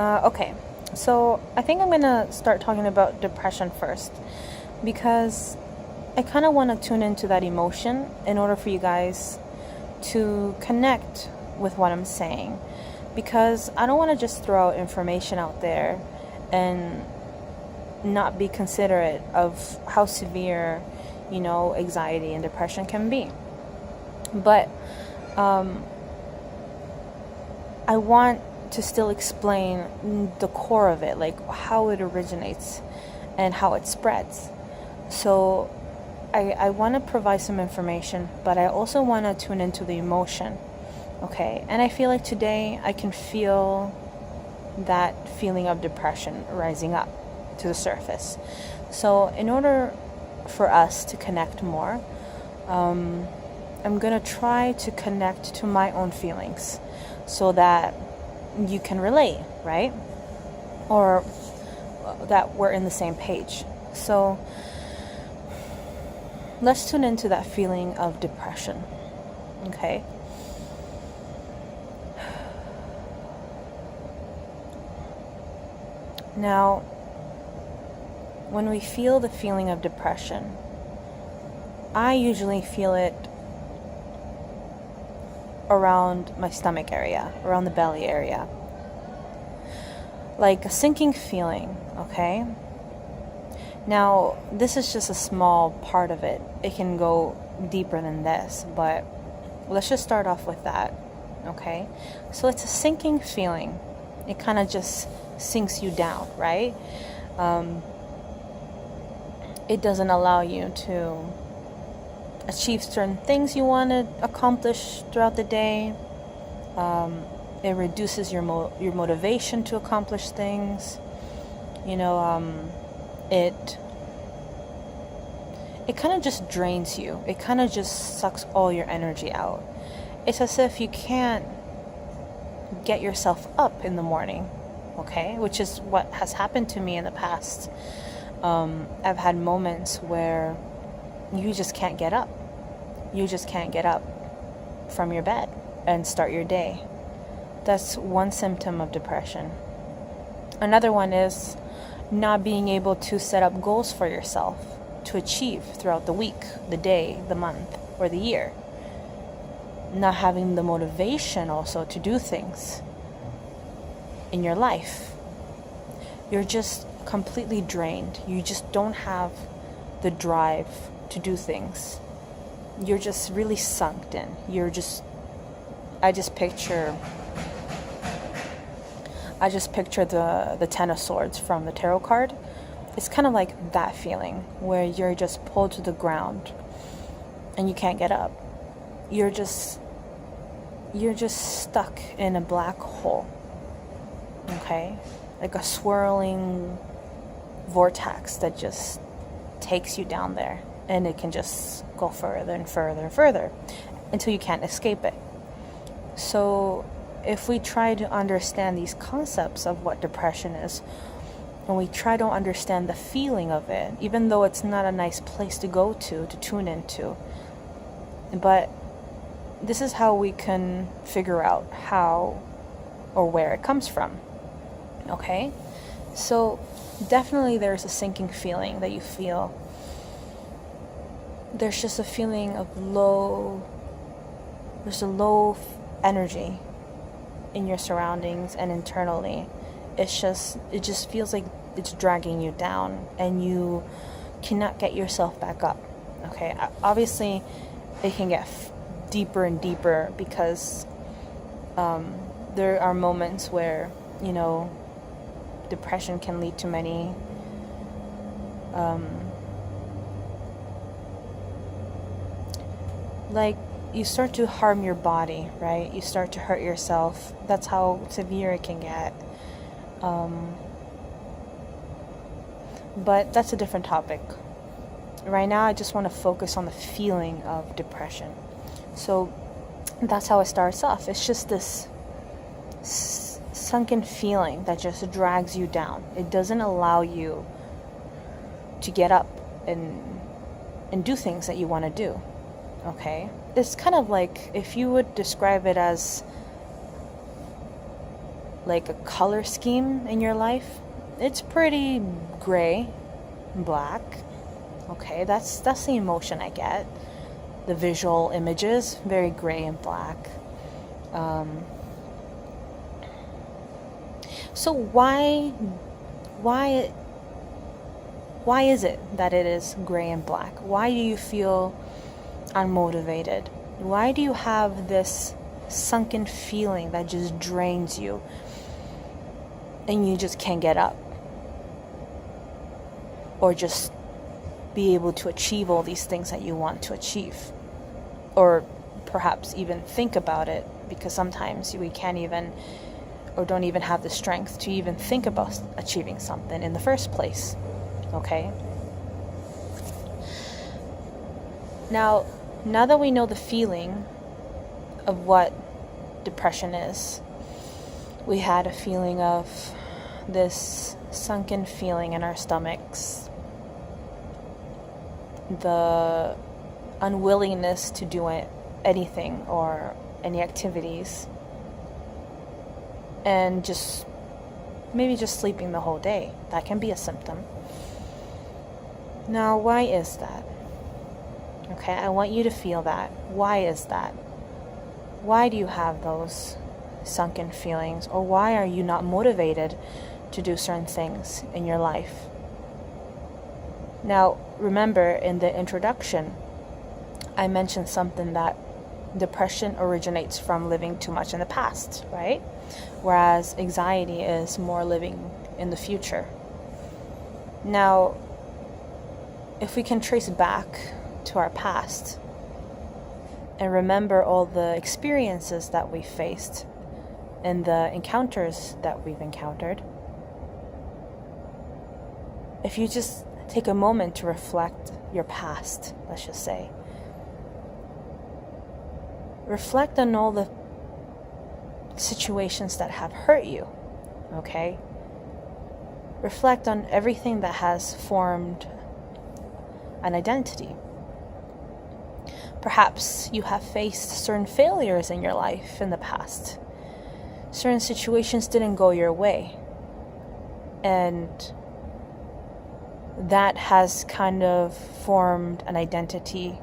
Okay, so I think I'm gonna start talking about depression first because I kind of want to tune into that emotion in order for you guys to connect with what I'm saying, because I don't want to just throw out information out there and not be considerate of how severe, anxiety and depression can be. But I want to still explain the core of it, like how it originates and how it spreads. So I want to provide some information, but I also want to tune into the emotion, okay? And I feel like today I can feel that feeling of depression rising up to the surface. So in order for us to connect more, I'm going to try to connect to my own feelings so that you can relate, right? Or that we're in the same page. So let's tune into that feeling of depression, okay? Now, when we feel the feeling of depression, I usually feel it around my stomach area, around the belly area. Like a sinking feeling, okay? Now, this is just a small part of it. It can go deeper than this, but let's just start off with that, okay? So it's a sinking feeling. It kind of just sinks you down, right? It doesn't allow you to achieve certain things you want to accomplish throughout the day. It reduces your motivation to accomplish things. It kind of just drains you. It kind of just sucks all your energy out. It's as if you can't get yourself up in the morning, okay? Which is what has happened to me in the past. I've had moments where you just can't get up. You just can't get up from your bed and start your day. That's one symptom of depression. Another one is not being able to set up goals for yourself to achieve throughout the week, the day, the month, or the year. Not having the motivation also to do things in your life. You're just completely drained. You just don't have the drive to do things. You're just really sunk in. I just picture the Ten of Swords from the tarot card. It's kind of like that feeling where you're just pulled to the ground and you can't get up. You're just stuck in a black hole, okay? Like a swirling vortex that just takes you down there, and it can just go further and further and further until you can't escape it. So if we try to understand these concepts of what depression is, and we try to understand the feeling of it, even though it's not a nice place to go to tune into, but this is how we can figure out how or where it comes from, okay? So definitely there's a sinking feeling that you feel. There's just a feeling of there's a low energy in your surroundings and internally. It just feels like it's dragging you down and you cannot get yourself back up, okay? Obviously it can get deeper and deeper because there are moments where depression can lead to many like you start to harm your body, right? You start to hurt yourself. That's how severe it can get. But that's a different topic. Right now I just want to focus on the feeling of depression. So that's how it starts off. It's just this sunken feeling that just drags you down. It doesn't allow you to get up and do things that you want to do, okay? It's kind of like, if you would describe it as like a color scheme in your life, it's pretty gray and black. Okay, that's the emotion I get. The visual images, very gray and black. So why is it that it is gray and black? Why do you feel unmotivated? Why do you have this sunken feeling that just drains you and you just can't get up? Or just be able to achieve all these things that you want to achieve? Or perhaps even think about it, because sometimes we can't even, or don't even have the strength to even think about achieving something in the first place. Okay? Now that we know the feeling of what depression is, we had a feeling of this sunken feeling in our stomachs, the unwillingness to do anything or any activities, and maybe just sleeping the whole day. That can be a symptom. Now, why is that? Okay, I want you to feel that. Why is that? Why do you have those sunken feelings? Or why are you not motivated to do certain things in your life? Now, remember in the introduction, I mentioned something that depression originates from living too much in the past, right? Whereas anxiety is more living in the future. Now, if we can trace back to our past and remember all the experiences that we faced and the encounters that we've encountered, if you just take a moment to reflect your past, let's just say, reflect on all the situations that have hurt you, okay? Reflect on everything that has formed an identity. Perhaps you have faced certain failures in your life in the past. Certain situations didn't go your way. And that has kind of formed an identity.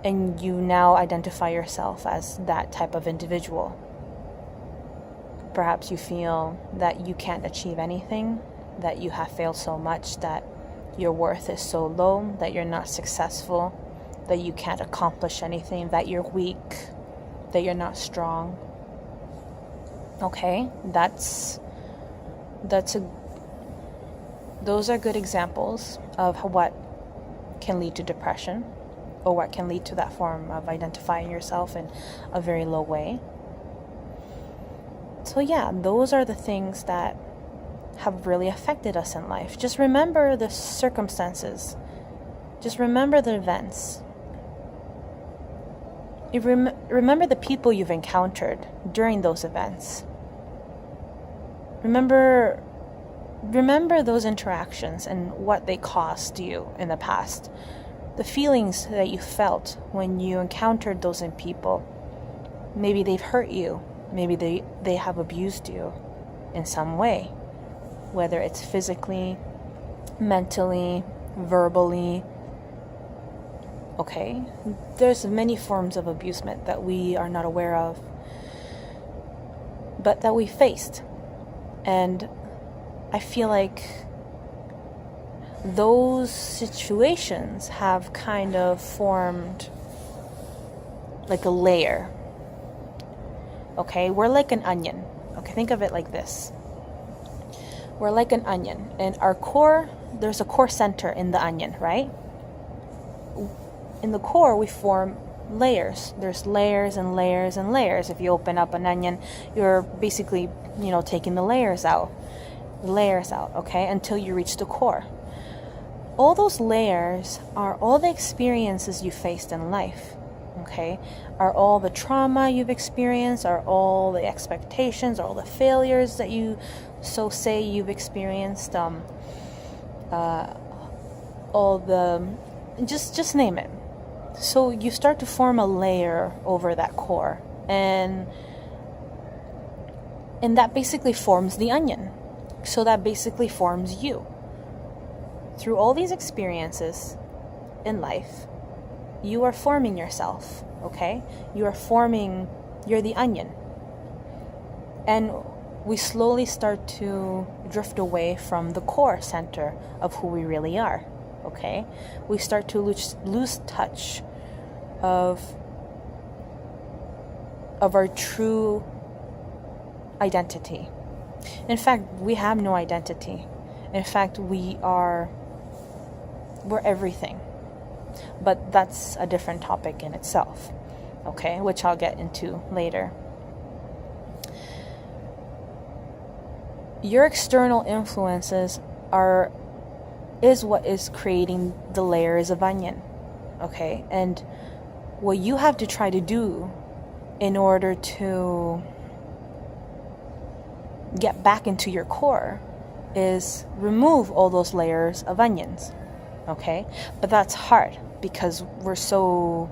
And you now identify yourself as that type of individual. Perhaps you feel that you can't achieve anything, that you have failed so much, that your worth is so low, that you're not successful, that you can't accomplish anything, that you're weak, that you're not strong. Okay, those are good examples of what can lead to depression, or what can lead to that form of identifying yourself in a very low way. So yeah, those are the things that have really affected us in life. Just remember the circumstances. Just remember the events. You remember the people you've encountered during those events. Remember those interactions and what they cost you in the past. The feelings that you felt when you encountered those in people. Maybe they've hurt you. Maybe they have abused you in some way. Whether it's physically, mentally, verbally. Okay? There's many forms of abusement that we are not aware of, but that we faced. And I feel like those situations have kind of formed like a layer. Okay? We're like an onion. Okay, think of it like this. We're like an onion, and our core, there's a core center in the onion, right? In the core, we form layers. There's layers and layers and layers. If you open up an onion, you're basically, taking the layers out, okay, until you reach the core. All those layers are all the experiences you faced in life, okay? Are all the trauma you've experienced, are all the expectations, are all the failures that you say you've experienced, all the, just name it. So you start to form a layer over that core, and And that basically forms the onion. So that basically forms you. Through all these experiences in life, you are forming yourself, okay? You're the onion. And we slowly start to drift away from the core center of who we really are, okay? We start to lose touch of our true identity. In fact, we have no identity. In fact, we're everything. But that's a different topic in itself, okay? Which I'll get into later. Your external influences is what is creating the layers of onion, okay? And what you have to try to do in order to get back into your core is remove all those layers of onions, okay? But that's hard because we're so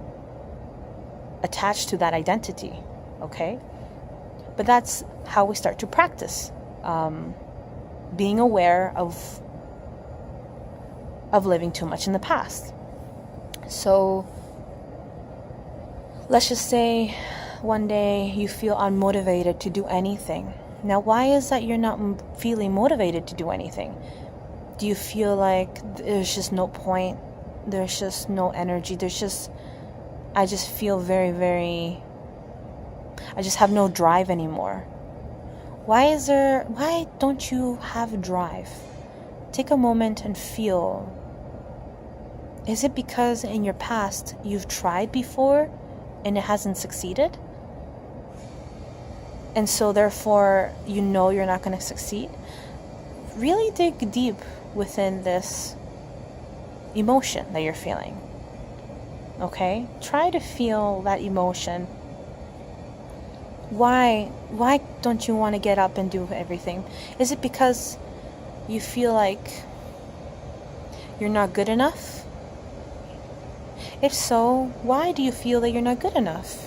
attached to that identity, okay? But that's how we start to practice being aware of living too much in the past. So let's just say one day you feel unmotivated to do anything. Now, why is that you're not feeling motivated to do anything? Do you feel like there's just no point? There's just no energy. I just feel I just have no drive anymore. Why don't you have a drive? Take a moment and feel. Is it because in your past you've tried before and it hasn't succeeded? And so therefore you know you're not going to succeed? Really dig deep within this emotion that you're feeling. Okay? Try to feel that emotion. Why don't you want to get up and do everything? Is it because you feel like you're not good enough? If so, why do you feel that you're not good enough?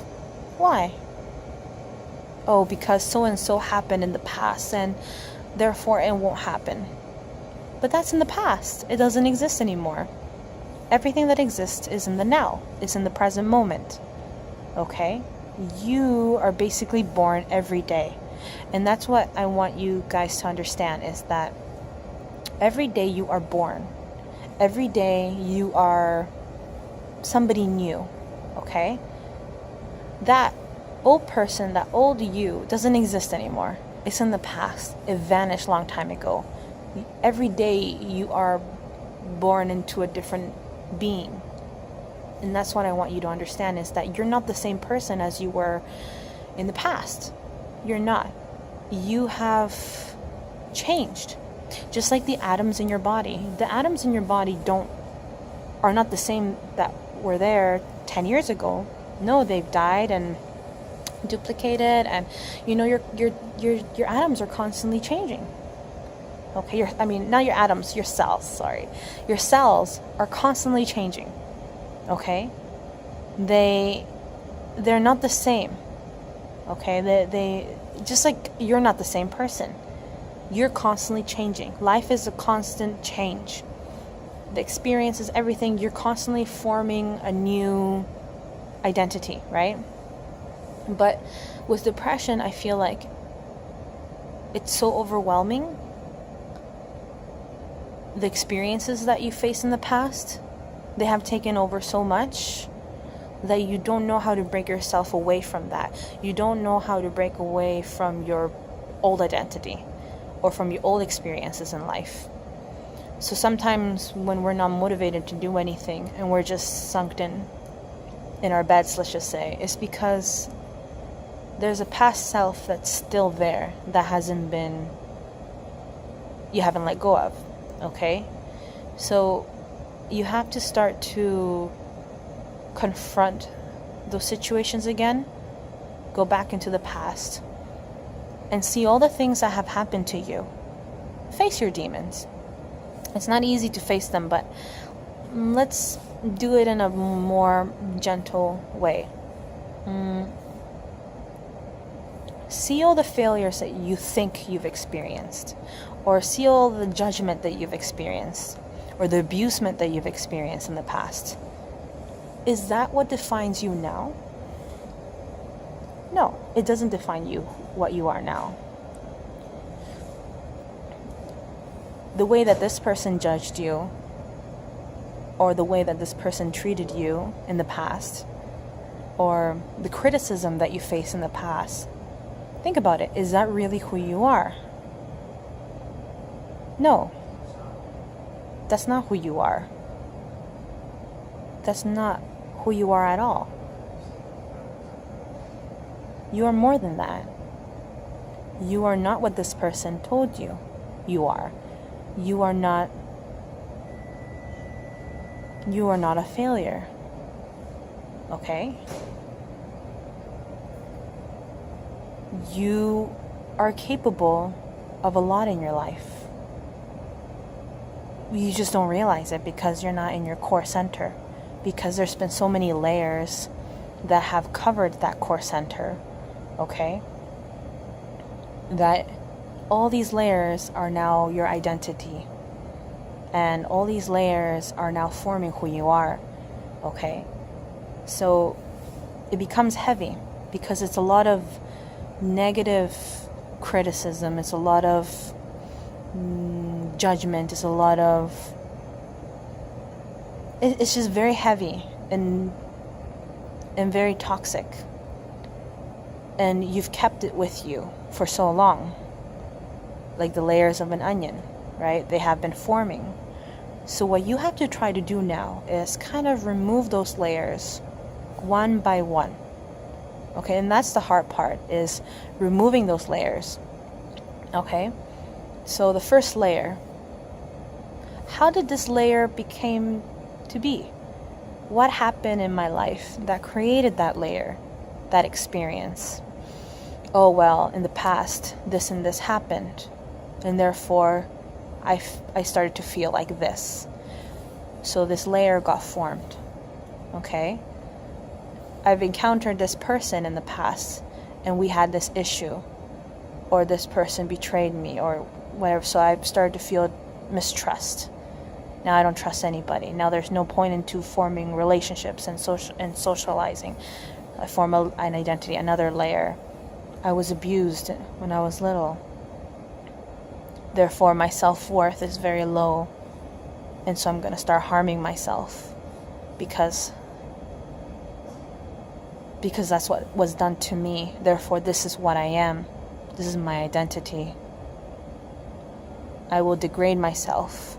Why? Oh, because so and so happened in the past and therefore it won't happen. But that's in the past. It doesn't exist anymore. Everything that exists is in the now. It's in the present moment. Okay? You are basically born every day. And that's what I want you guys to understand, is that every day you are born. Every day you are somebody new. Okay? That old person, that old you, doesn't exist anymore. It's in the past. It vanished a long time ago. Every day you are born into a different being. And that's what I want you to understand, is that you're not the same person as you were in the past. You're not. You have changed. Just like the atoms in your body. The atoms in your body are not the same that were there 10 years ago. No, they've died and duplicated, and your atoms are constantly changing. Okay, not your atoms, your cells, sorry. Your cells are constantly changing. Okay? They're not the same. Okay? They just like you're not the same person. You're constantly changing. Life is a constant change. The experiences, everything, you're constantly forming a new identity, right? But with depression, I feel like it's so overwhelming. The experiences that you faced in the past, they have taken over so much that you don't know how to break yourself away from that. You don't know how to break away from your old identity or from your old experiences in life. So sometimes when we're not motivated to do anything and we're just sunk in our beds, let's just say, it's because there's a past self that's still there that you haven't let go of. Okay? So you have to start to confront those situations again, go back into the past, and see all the things that have happened to you. Face your demons. It's not easy to face them, but let's do it in a more gentle way. See all the failures that you think you've experienced, or see all the judgment that you've experienced, or the abusement that you've experienced in the past. Is that what defines you now? No, it doesn't define you, what you are now. The way that this person judged you, or the way that this person treated you in the past, or the criticism that you faced in the past, think about it. Is that really who you are? No. That's not who you are. That's not who you are at all. You are more than that. You are not what this person told you you are. You are not a failure. Okay? You are capable of a lot in your life. You just don't realize it because you're not in your core center. Because there's been so many layers that have covered that core center. Okay? That all these layers are now your identity. And all these layers are now forming who you are. Okay? So it becomes heavy because it's a lot of negative criticism. It's a lot of judgment. It's a lot of... It's just very heavy and very toxic. And you've kept it with you for so long. Like the layers of an onion, right? They have been forming. So what you have to try to do now is kind of remove those layers one by one. Okay, and that's the hard part, is removing those layers. Okay, so the first layer. How did this layer become to be? What happened in my life that created that layer, that experience? Oh, well, in the past, this and this happened. And therefore, I started to feel like this. So this layer got formed. Okay? I've encountered this person in the past, and we had this issue. Or this person betrayed me, or whatever. So I started to feel mistrust. Now I don't trust anybody. Now there's no point into forming relationships and socializing. I form an identity, another layer. I was abused when I was little. Therefore, my self-worth is very low. And so I'm going to start harming myself because that's what was done to me. Therefore, this is what I am. This is my identity. I will degrade myself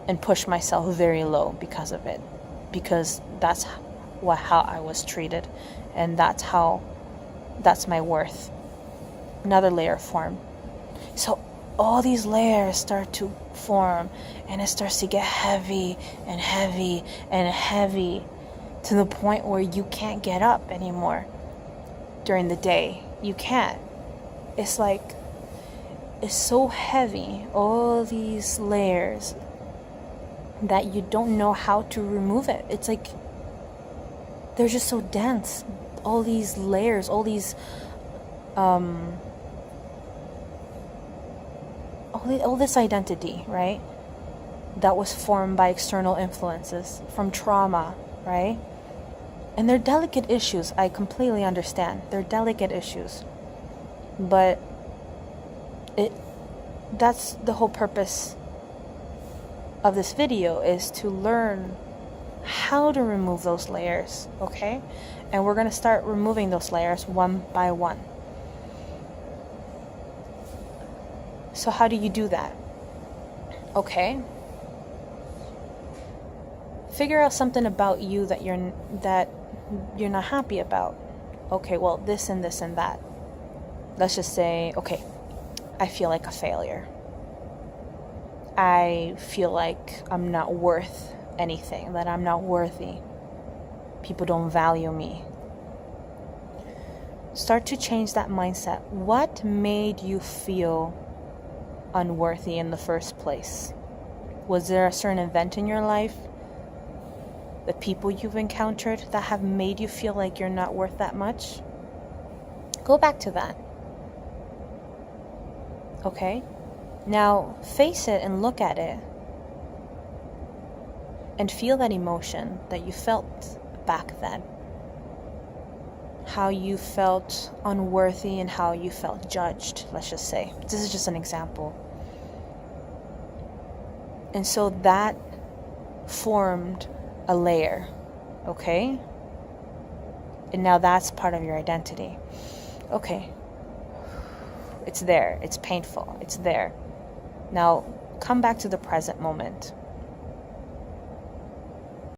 and push myself very low because of it. Because that's how I was treated. And that's my worth. Another layer formed. So all these layers start to form, and it starts to get heavy and heavy and heavy to the point where you can't get up anymore during the day. You can't. It's like, it's so heavy, all these layers, that you don't know how to remove it. It's like, they're just so dense. All these layers, all these all this identity, right? That was formed by external influences, from trauma, right? And they're delicate issues. I completely understand. They're delicate issues. But that's the whole purpose of this video, is to learn how to remove those layers, okay? And we're going to start removing those layers one by one. So how do you do that? Okay. Figure out something about you that you're not happy about. Okay, well, this and this and that. Let's just say, okay, I feel like a failure. I feel like I'm not worth anything, that I'm not worthy. People don't value me. Start to change that mindset. What made you feel unworthy in the first place? Was there a certain event in your life, the people you've encountered, that have made you feel like you're not worth that much? Go back to that. Okay? Now face it and look at it. And feel that emotion that you felt back then. How you felt unworthy and how you felt judged, let's just say. This is just an example. And so that formed a layer, okay? And now that's part of your identity. Okay. It's there. It's painful. It's there. Now come back to the present moment.